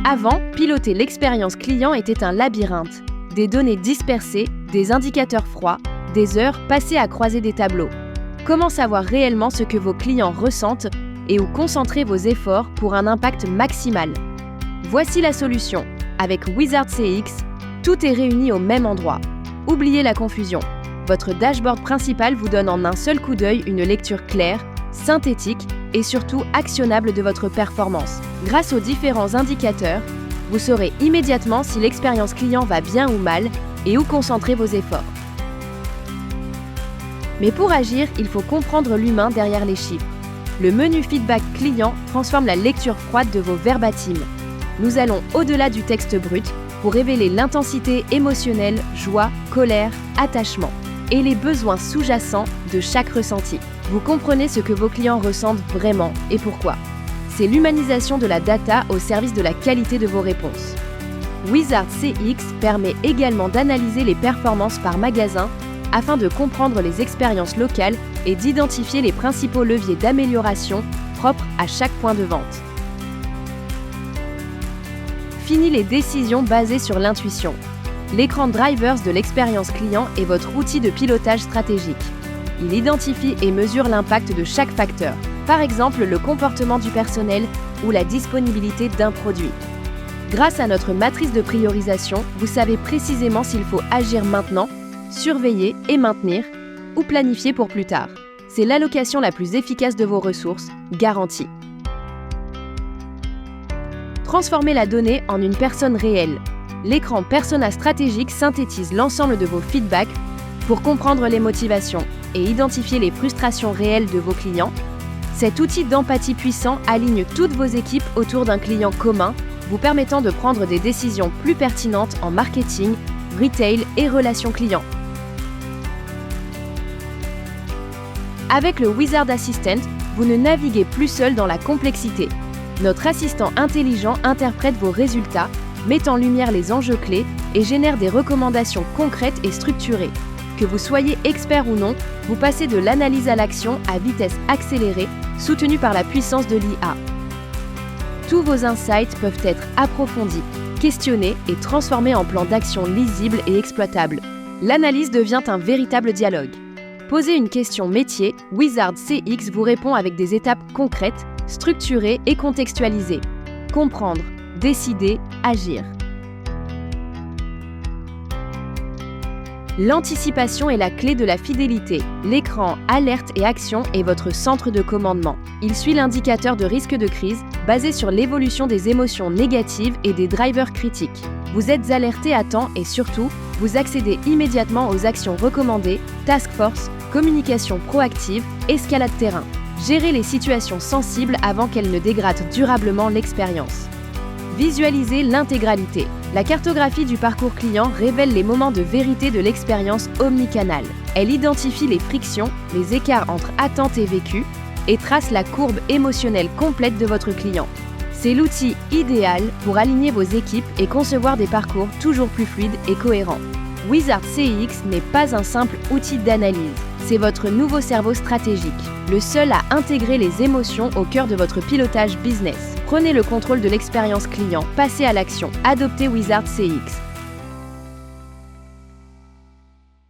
Avant, piloter l'expérience client était un labyrinthe. Des données dispersées, des indicateurs froids, des heures passées à croiser des tableaux. Comment savoir réellement ce que vos clients ressentent et où concentrer vos efforts pour un impact maximal? Voici la solution. Avec Wizard CX, tout est réuni au même endroit. Oubliez la confusion. Votre dashboard principal vous donne en un seul coup d'œil une lecture claire, synthétique et surtout actionnable de votre performance. Grâce aux différents indicateurs, vous saurez immédiatement si l'expérience client va bien ou mal et où concentrer vos efforts. Mais pour agir, il faut comprendre l'humain derrière les chiffres. Le menu feedback client transforme la lecture froide de vos verbatim. Nous allons au-delà du texte brut pour révéler l'intensité émotionnelle, joie, colère, attachement et les besoins sous-jacents de chaque ressenti. Vous comprenez ce que vos clients ressentent vraiment et pourquoi. C'est l'humanisation de la data au service de la qualité de vos réponses. Wizard CX permet également d'analyser les performances par magasin afin de comprendre les expériences locales et d'identifier les principaux leviers d'amélioration propres à chaque point de vente. Fini les décisions basées sur l'intuition. L'écran Drivers de l'expérience client est votre outil de pilotage stratégique. Il identifie et mesure l'impact de chaque facteur, par exemple le comportement du personnel ou la disponibilité d'un produit. Grâce à notre matrice de priorisation, vous savez précisément s'il faut agir maintenant, surveiller et maintenir, ou planifier pour plus tard. C'est l'allocation la plus efficace de vos ressources, garantie. Transformez la donnée en une personne réelle. L'écran Persona stratégique synthétise l'ensemble de vos feedbacks pour comprendre les motivations et identifier les frustrations réelles de vos clients. Cet outil d'empathie puissant aligne toutes vos équipes autour d'un client commun, vous permettant de prendre des décisions plus pertinentes en marketing, retail et relations clients. Avec le Wizard Assistant, vous ne naviguez plus seul dans la complexité. Notre assistant intelligent interprète vos résultats, met en lumière les enjeux clés et génère des recommandations concrètes et structurées. Que vous soyez expert ou non, vous passez de l'analyse à l'action à vitesse accélérée, soutenue par la puissance de l'IA. Tous vos insights peuvent être approfondis, questionnés et transformés en plans d'action lisibles et exploitables. L'analyse devient un véritable dialogue. Posez une question métier, Wizard CX vous répond avec des étapes concrètes, structurées et contextualisées. Comprendre, décider, agir. L'anticipation est la clé de la fidélité. L'écran Alerte et Action est votre centre de commandement. Il suit l'indicateur de risque de crise basé sur l'évolution des émotions négatives et des drivers critiques. Vous êtes alerté à temps et surtout, vous accédez immédiatement aux actions recommandées, task force, communication proactive, escalade terrain. Gérez les situations sensibles avant qu'elles ne dégradent durablement l'expérience. Visualisez l'intégralité. La cartographie du parcours client révèle les moments de vérité de l'expérience omnicanale. Elle identifie les frictions, les écarts entre attente et vécu et trace la courbe émotionnelle complète de votre client. C'est l'outil idéal pour aligner vos équipes et concevoir des parcours toujours plus fluides et cohérents. Wizard CX n'est pas un simple outil d'analyse, c'est votre nouveau cerveau stratégique, le seul à intégrer les émotions au cœur de votre pilotage business. Prenez le contrôle de l'expérience client, passez à l'action, adoptez Wizard CX.